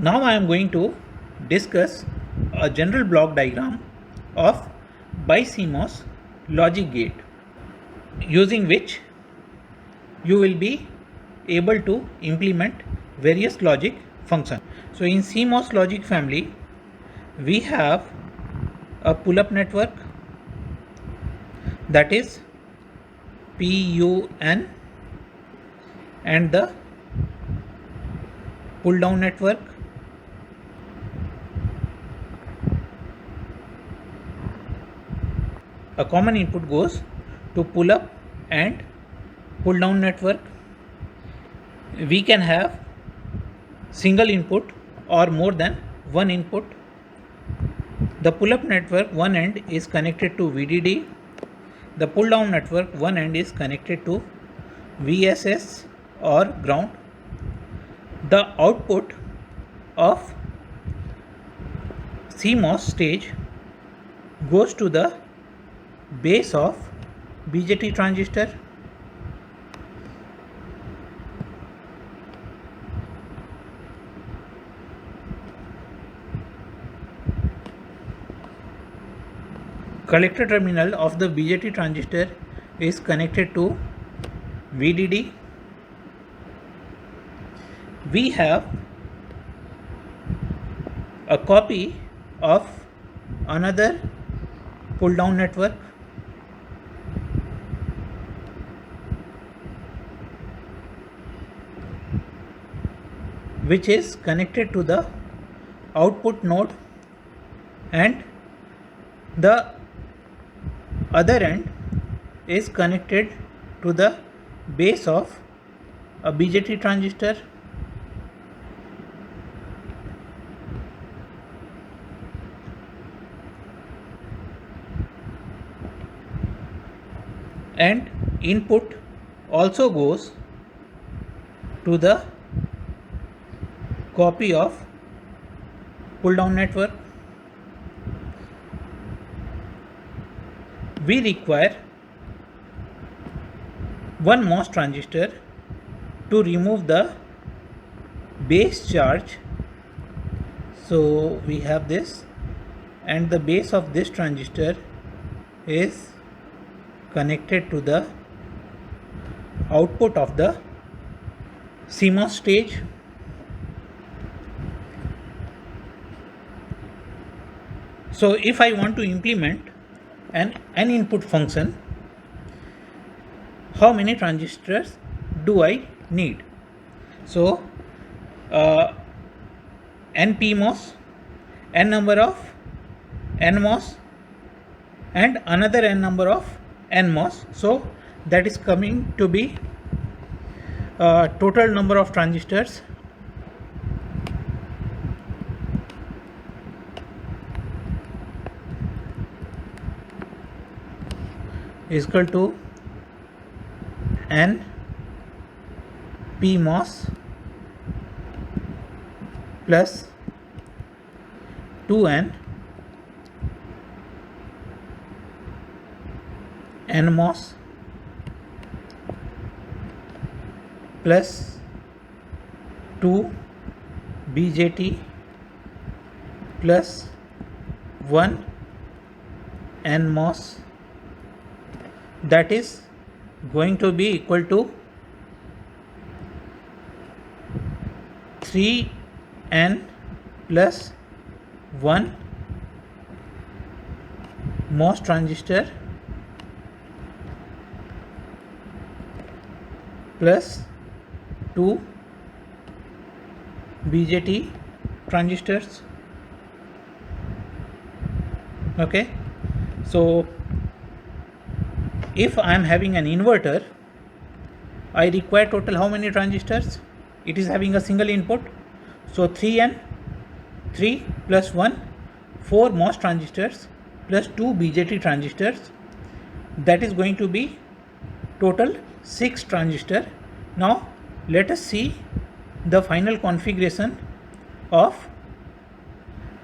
Now I am going to discuss a general block diagram of BiCMOS logic gate, using which you will be able to implement various logic functions. So in CMOS logic family, we have a pull-up network, that is PUN, and the pull-down network, a common input goes to pull-up and pull-down network. We can have single input or more than one input. The pull-up network one end is connected to VDD. The pull-down network one end is connected to VSS or ground. The output of CMOS stage goes to the base of BJT transistor. Collector terminal of the BJT transistor is connected to VDD. We have a copy of another pull down network, which is connected to the output node, and the other end is connected to the base of a BJT transistor. And input also goes to the copy of pull down network. We require one MOS transistor to remove the base charge. So we have this, and the base of this transistor is connected to the output of the CMOS stage. So if I want to implement an input function, how many transistors do I need? So n PMOS, n number of NMOS, and another n number of NMOS. So that is coming to be total number of transistors is equal to n PMOS plus 2n NMOS plus 2 BJT plus 1 NMOS. That is going to be equal to 3n plus 1 MOS transistor plus 2 BJT transistors. Okay, so if I am having an inverter, I require total how many transistors? It is having a single input, so 3n, 3 plus 1, 4 MOS transistors plus 2 BJT transistors. That is going to be total 6 transistor. Now let us see the final configuration of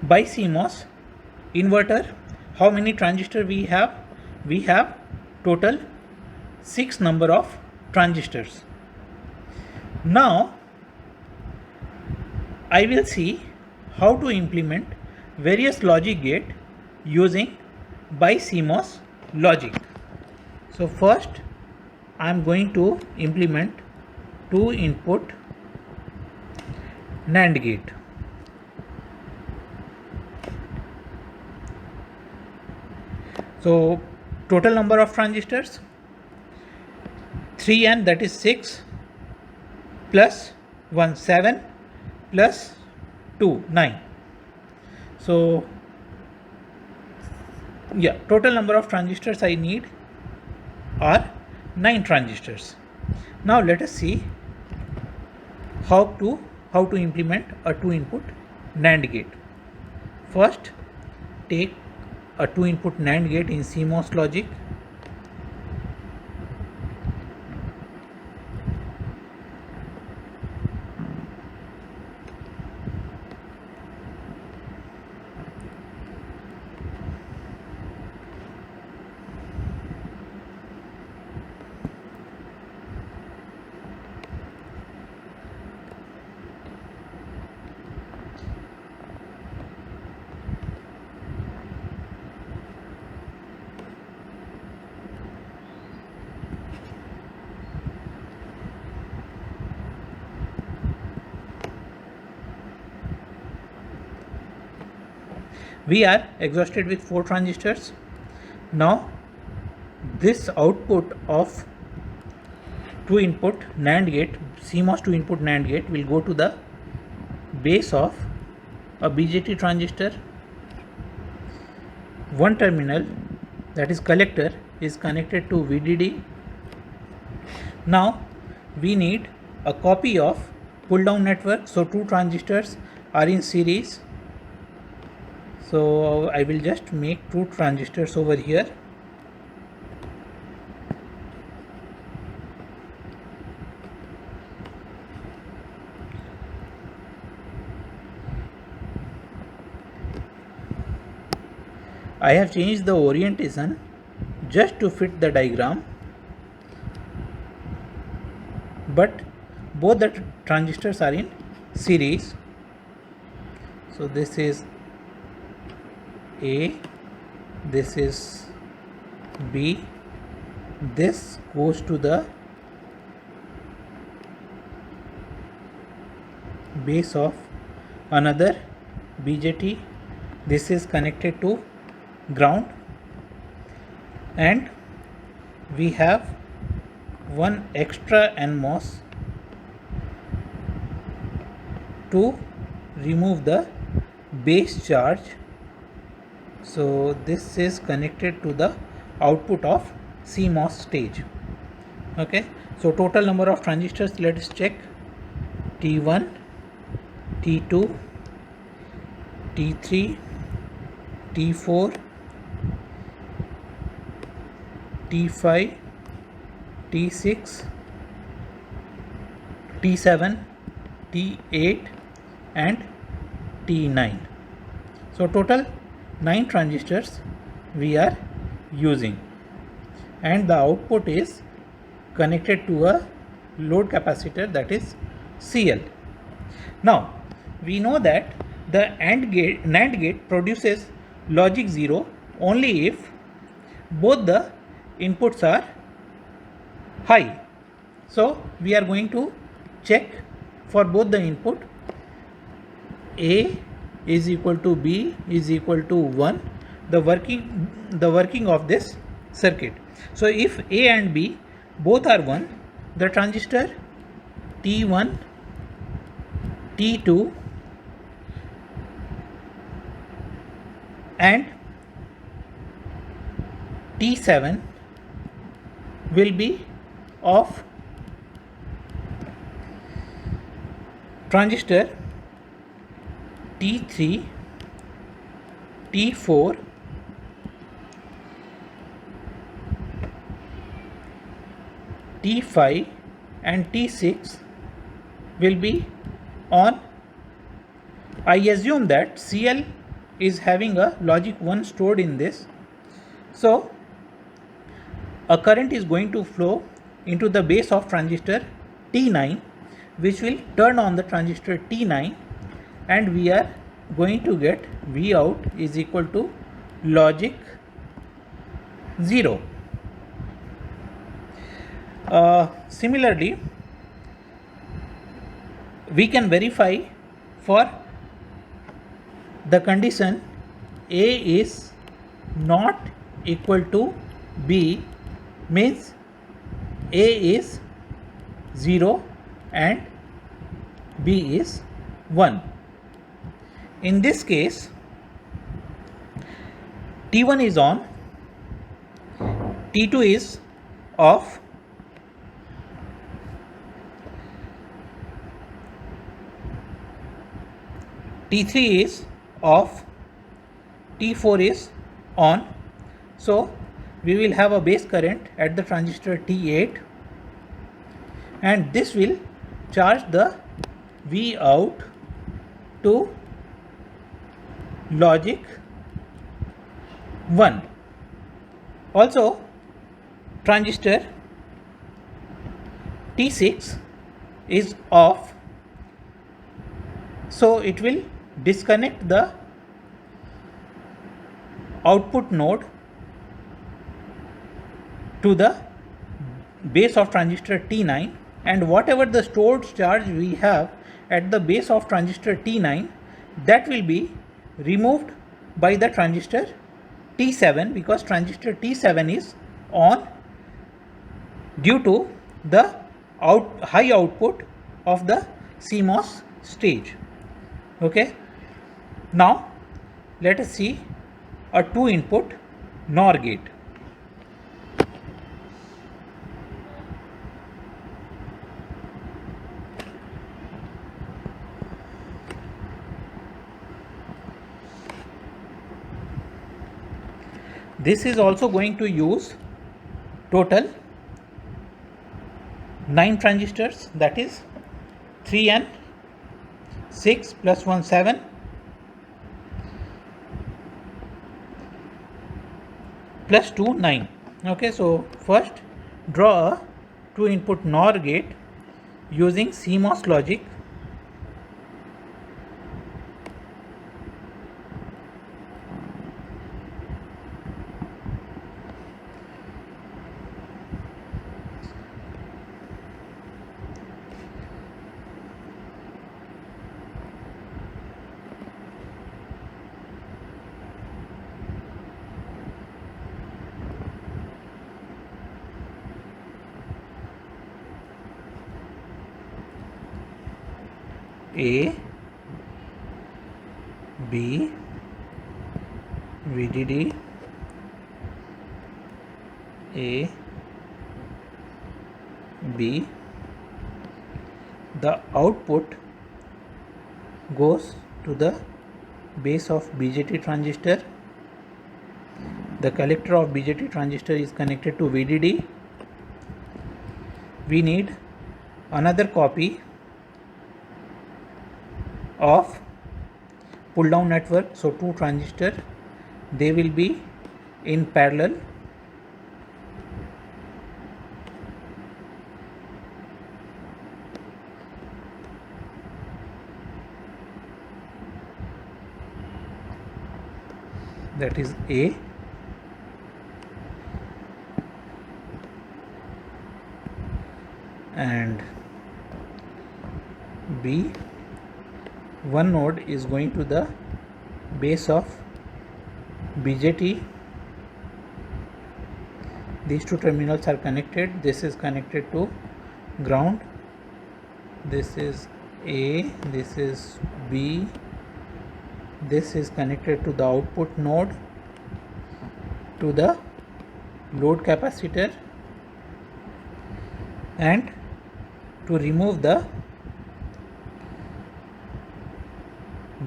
BiCMOS inverter. How many transistor we have? We have total 6 number of transistors. Now I will see how to implement various logic gate using BiCMOS logic. So first I am going to implement 2 input NAND gate. So total number of transistors 3n, that is 6, plus 1 7, plus 2 9. So yeah, total number of transistors I need are 9 transistors. Now let us see how to implement a 2 input NAND gate. First, take a 2 input NAND gate in CMOS logic. We are exhausted with 4 transistors. Now this output of 2 input NAND gate, CMOS 2 input NAND gate, will go to the base of a BJT transistor. One terminal, that is collector, is connected to VDD. Now we need a copy of pull down network, so 2 transistors are in series. So I will just make 2 transistors over here. I have changed the orientation just to fit the diagram, but both the transistors are in series. So this is A, this is B, this goes to the base of another BJT, this is connected to ground, and we have one extra NMOS to remove the base charge. So this is connected to the output of CMOS stage. Okay, so total number of transistors, let us check: T1, T2, T3, T4, T5, T6, T7, T8 and T9. So total 9 transistors we are using, and the output is connected to a load capacitor, that is CL. Now we know that the NAND gate produces logic 0 only if both the inputs are high. So we are going to check for both the input. A is equal to B is equal to 1, the working of this circuit. So if A and B both are 1, the transistor T1, T2 and T7 will be of transistor T3, T4, T5 and T6 will be on. I assume that CL is having a logic 1 stored in this. So a current is going to flow into the base of transistor T9, which will turn on the transistor T9, and we are going to get V out is equal to logic 0. Similarly, we can verify for the condition A is not equal to B, means A is 0 and B is 1. In this case, T1 is on, T2 is off, T3 is off, T4 is on. So we will have a base current at the transistor T8, and this will charge the V out to logic 1. Also, transistor T6 is off, so it will disconnect the output node to the base of transistor T9, and whatever the stored charge we have at the base of transistor T9, that will be removed by the transistor T7, because transistor T7 is on due to the high output of the CMOS stage. Okay, now let us see a 2-input NOR gate. This is also going to use total 9 transistors, that is 3N, 6 plus 1 7, plus 2 9. Okay, so first draw a 2-input NOR gate using CMOS logic. A, B, VDD, A, B. The output goes to the base of BJT transistor. The collector of BJT transistor is connected to VDD. We need another copy of pull down network, so 2 transistors, they will be in parallel. That is A, and B. One node is going to the base of BJT. These 2 terminals are connected. This is connected to ground. This is A, this is B. This is connected to the output node to the load capacitor, and to remove the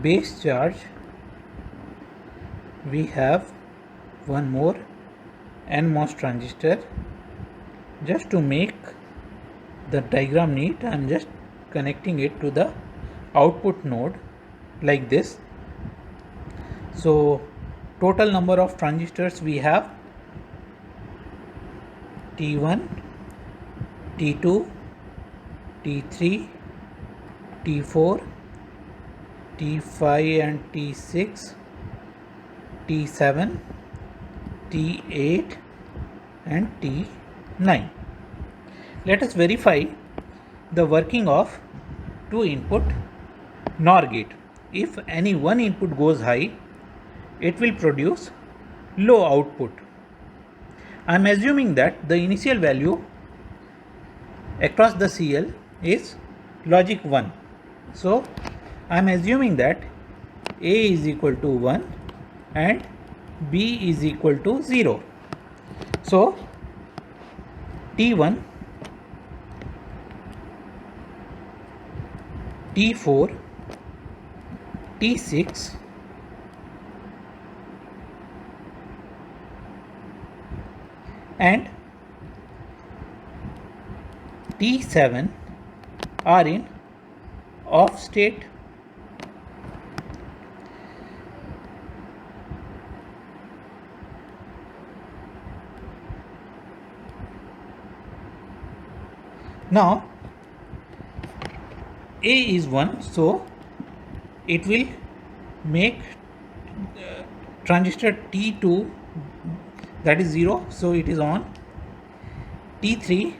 base charge we have one more NMOS transistor. Just to make the diagram neat, I am just connecting it to the output node like this. So total number of transistors we have T1, T2, T3, T4, T5 and T6, T7, T8 and T9. Let us verify the working of two input NOR gate. If any one input goes high, it will produce low output. I am assuming that the initial value across the CL is logic 1. So I am assuming that A is equal to 1 and B is equal to 0. So T1, T4, T6 and T7 are in off state. Now A is 1, so it will make transistor T2, that is 0, so it is on. T3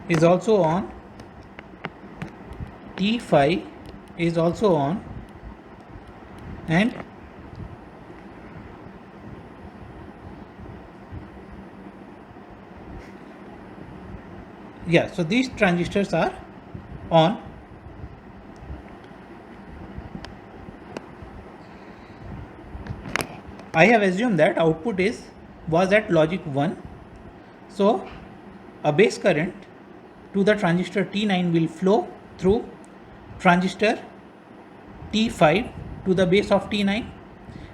is also on, T5 is also on, and yeah, so these transistors are on. I have assumed that output was at logic 1, so a base current to the transistor T9 will flow through transistor T5 to the base of T9,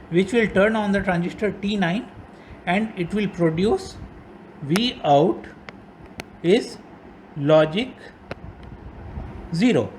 which will turn on the transistor T9 and it will produce V out is logic 0.